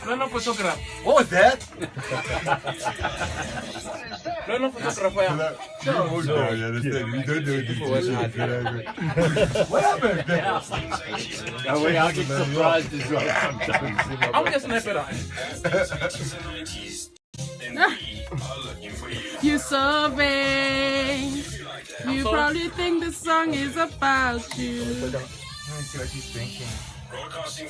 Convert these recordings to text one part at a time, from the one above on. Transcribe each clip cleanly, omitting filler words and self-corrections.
No photograph. What was that? No photographer. You understand? We don't know what happened? I get surprised as well. I'm just snap it out. You so vain. You probably think the song is about you. Let me see what he's drinking.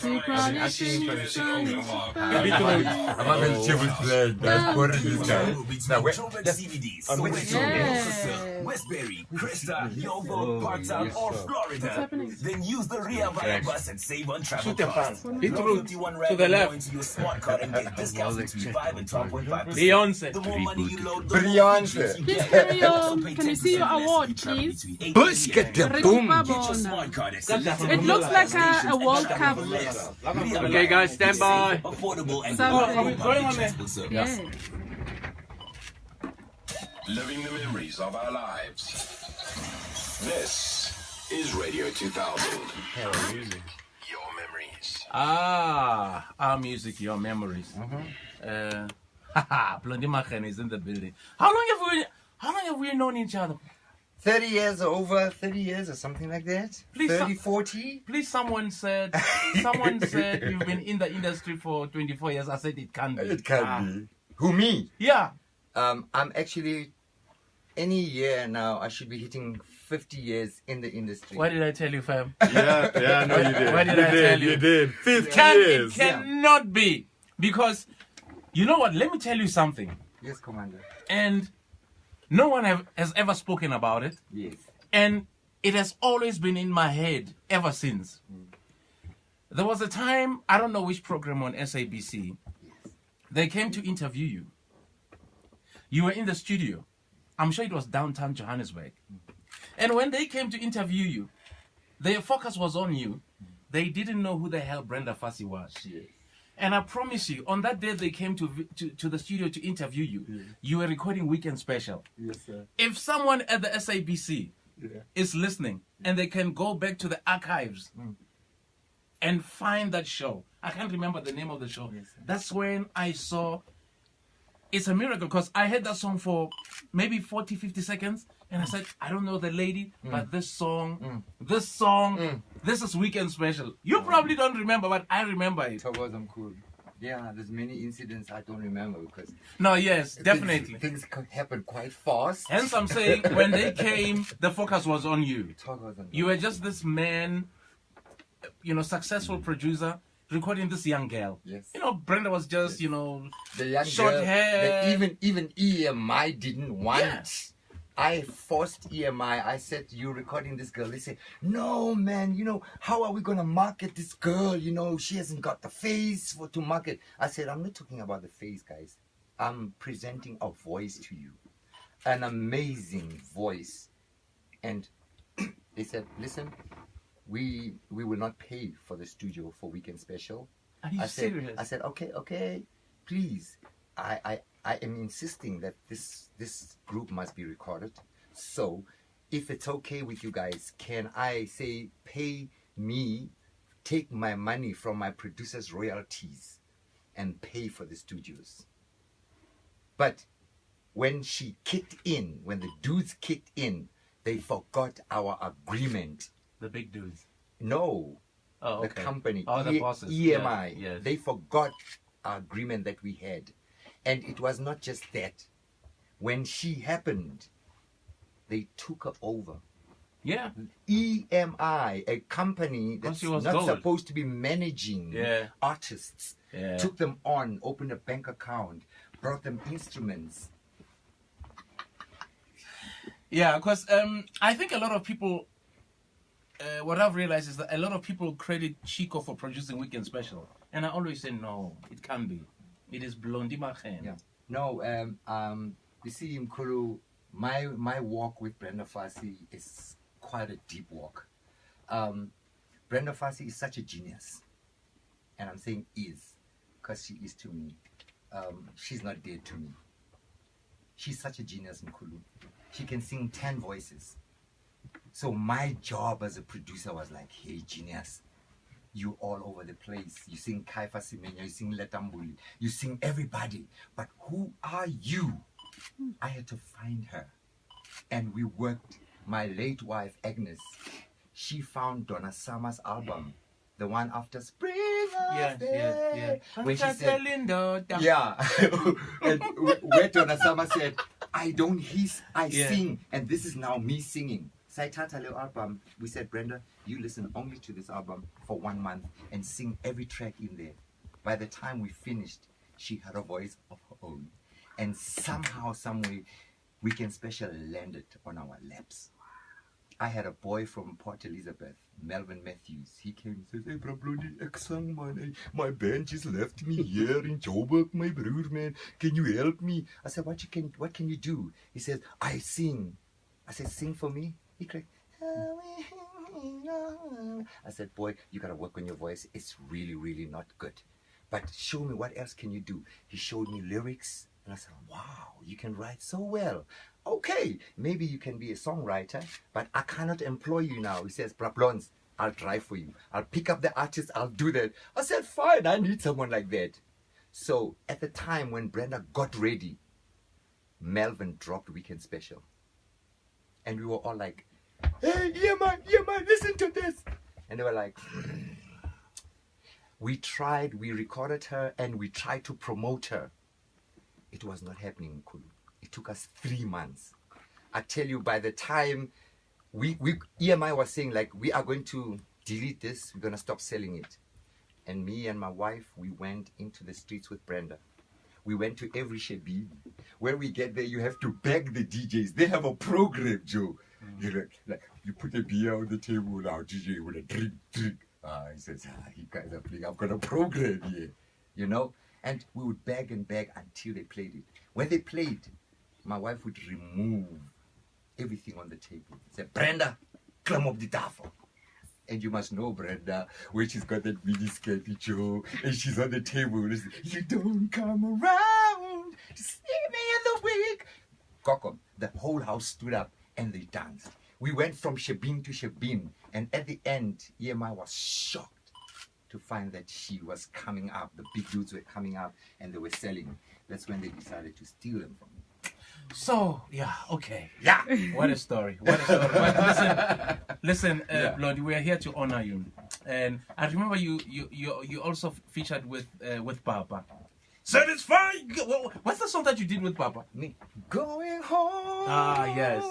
You probably think the song is about you. I'm not going to chill with that. That's boring this guy. Now, wait. CBDs. On which song? Yeah. Westbury, Cresta, Yovo, Parktown, or Florida. happening? Then use the Ria Via bus and save on travel Shoot the costs. fan. Beetroot. 51 To the left. Into your smart card and get discounts between 5 and 12.5%. Beyonce. The more money you load, the Beyonce. Please carry on. Can you see your award, please? Push, get the boom. smart card at It looks like a World Cup. Okay, guys, stand by. affordable and Something. Going on there. Yeah. Living the memories of our lives. This is Radio 2000. Your memories. Our music, your memories. Blondie Makhene is in the building. How long have we known each other? 30 years or over 30 years or something like that? Please, 30, 40? Please, someone said you've been in the industry for 24 years. I said it can't be. It can be. Who, me? Yeah. I'm actually, any year now, I should be hitting 50 years in the industry. What did I tell you, fam? Yeah, no, you did. What did I tell you? You did. 50 It years. cannot be. Because, you know what? Let me tell you something. Yes, Commander. And no one has ever spoken about it. Yes. And it has always been in my head ever since. There was a time, I don't know which program on SABC, they came to interview you. You were in the studio. I'm sure it was downtown Johannesburg. And when they came to interview you, their focus was on you. They didn't know who the hell Brenda Fassie was. Yes. And I promise you, on that day they came to the studio to interview you, you were recording Weekend Special. Yes, sir. If someone at the SABC Yeah. is listening and they can go back to the archives and find that show, I can't remember the name of the show. Yes, sir. That's when I saw, it's a miracle because I heard that song for maybe 40, 50 seconds and I said, I don't know the lady, but this song, this is Weekend Special. You probably don't remember, but I remember it. That was cool. Yeah, there's many incidents I don't remember because No, yes, definitely. things happen quite fast. Hence I'm saying, when they came, the focus was on you. Talk was You were just this man, successful producer, recording this young girl. Yes. Brenda was just, the young short girl hair. that even EMI didn't want. Yeah. I forced EMI. I said, "You recording this girl?" They said, "No, man. How are we gonna market this girl? She hasn't got the face to market." I said, "I'm not talking about the face, guys. I'm presenting a voice to you, an amazing voice." And they said, "Listen, we will not pay for the studio for Weekend Special." Are you serious? I said, okay, please. I am insisting that this group must be recorded. So, if it's okay with you guys, can I say pay me, take my money from my producer's royalties, and pay for the studios? But when she kicked in, when the dudes kicked in, they forgot our agreement. The big dudes. No, Oh, the okay. company, Oh, the bosses. EMI, Yeah, yes. they forgot our agreement that we had. And it was not just that. When she happened, they took her over. Yeah. EMI, a company Because that's she was not gold. supposed to be managing Yeah. artists, Yeah. took them on, opened a bank account, brought them instruments. Yeah, because I think a lot of people, what I've realized is that a lot of people credit Chico for producing Weekend Special. And I always say, no, it can't be. It is Blondie Makhene. Yeah. No, you see, Mkulu, my walk with Brenda Fassie is quite a deep walk. Brenda Fassie is such a genius. And I'm saying is, because she is to me. She's not dead to me. She's such a genius, Mkulu. She can sing 10 voices. So my job as a producer was like, hey, genius, you all over the place. You sing Kaifa Simenya, you sing Letambuli, you sing everybody. But who are you? I had to find her. And we worked. My late wife, Agnes, she found Donna Summer's album, the one after Spring of Yeah. When she said, Linda, yeah. And where Donna Summer said, I don't hiss, I sing. And this is now me singing. Saitata Leo album, we said, Brenda, you listen only to this album for 1 month and sing every track in there. By the time we finished, she had a voice of her own. And somehow, some way, Weekend Special landed on our laps. I had a boy from Port Elizabeth, Melvin Matthews. He came and says, hey, bro, Blondie, ek sang, man. My band just left me here in Joburg, my broer, man. Can you help me? I said, what can you do? He says, I sing. I said, sing for me? He cried, I said, boy, you got to work on your voice. It's really, really not good. But show me, what else can you do? He showed me lyrics. And I said, wow, you can write so well. Okay, maybe you can be a songwriter, but I cannot employ you now. He says, Blondes, I'll drive for you. I'll pick up the artist. I'll do that. I said, fine, I need someone like that. So at the time when Brenda got ready, Melvin dropped Weekend Special. And we were all like, hey, yeah man, listen to this. And they were like, we tried, we recorded her, and we tried to promote her. It was not happening, Kulu. It took us 3 months. I tell you, by the time EMI was saying, like, we are going to delete this, we're going to stop selling it. And me and my wife, we went into the streets with Brenda. We went to every Shebeen. Where we get there, you have to beg the DJs. They have a program, Joe. You like you put a beer on the table, now DJ with a drink. He says, you guys are playing. I've got a program here, you know. And we would beg and beg until they played it. When they played, my wife would remove everything on the table. Say, Brenda, climb up the tafel. And you must know Brenda, when she's got that mini skirty Joe, and she's on the table. You don't come around to see me in the week. Kokom, the whole house stood up and they danced. We went from Shebeen to Shebeen, and at the end, EMI was shocked to find that she was coming up. The big dudes were coming up and they were selling. That's when they decided to steal them from me. So, yeah, okay. Yeah. What a story. What a story. But listen, Blondie, we are here to honor you. And I remember you also featured with Papa. Satisfied. What's the song that you did with Papa? Me. Going home. Yes.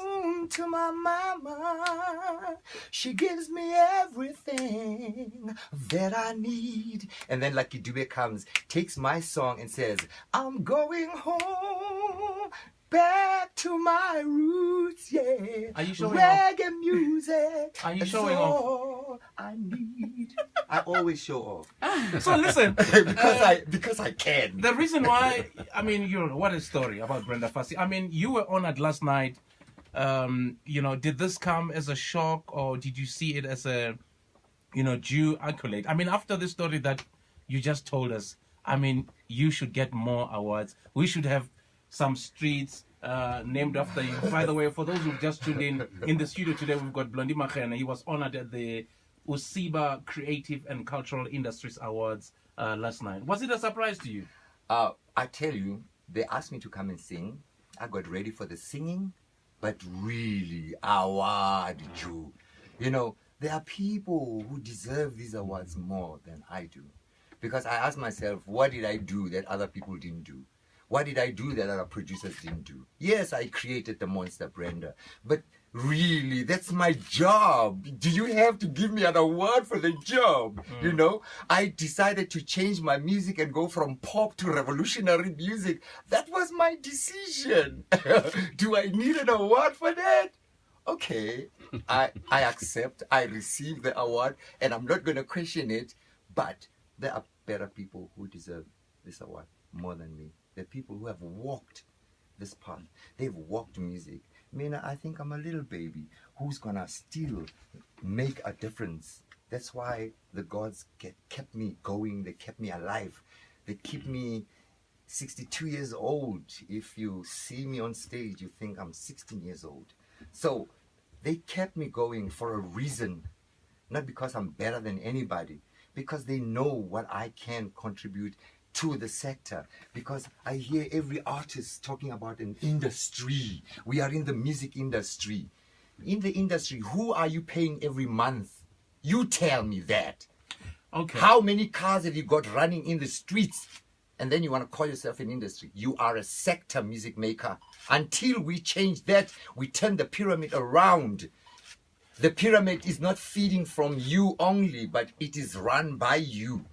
To my mama. She gives me everything that I need. And then Lucky Dube comes, takes my song and says, I'm going home. Back to my roots, yeah. Are you showing Reggae off? music. Are you That's showing off? all I need. I always show off. So listen, because I can. the reason why, I mean, what a story about Brenda Fassie. I mean, you were honored last night. Did this come as a shock, or did you see it as a, due accolade? I mean, after the story that you just told us, I mean, you should get more awards. We should have some streets named after you. By the way, for those who've just tuned in the studio today, we've got Blondie Makhene. He was honored at the Usiba Creative and Cultural Industries Awards last night. Was it a surprise to you? I tell you, they asked me to come and sing. I got ready for the singing, but really, award you. There are people who deserve these awards more than I do. Because I asked myself, what did I do that other people didn't do? What did I do that other producers didn't do? Yes, I created the monster, Brenda. But really, that's my job. Do you have to give me an award for the job? I decided to change my music and go from pop to revolutionary music. That was my decision. Do I need an award for that? Okay, I accept. I receive the award, and I'm not going to question it. But there are better people who deserve this award more than me. The people who have walked this path. They've walked music. I think I'm a little baby who's gonna still make a difference. That's why the gods kept me going. They kept me alive. They keep me 62 years old. If you see me on stage, you think I'm 16 years old. So they kept me going for a reason. Not because I'm better than anybody, because they know what I can contribute to the sector. Because I hear every artist talking about an industry. We are in the music industry. In the industry, who are you paying every month? You tell me that. Okay. How many cars have you got running in the streets? And then you want to call yourself an industry. You are a sector music maker. Until we change that, we turn the pyramid around. The pyramid is not feeding from you only, but it is run by you.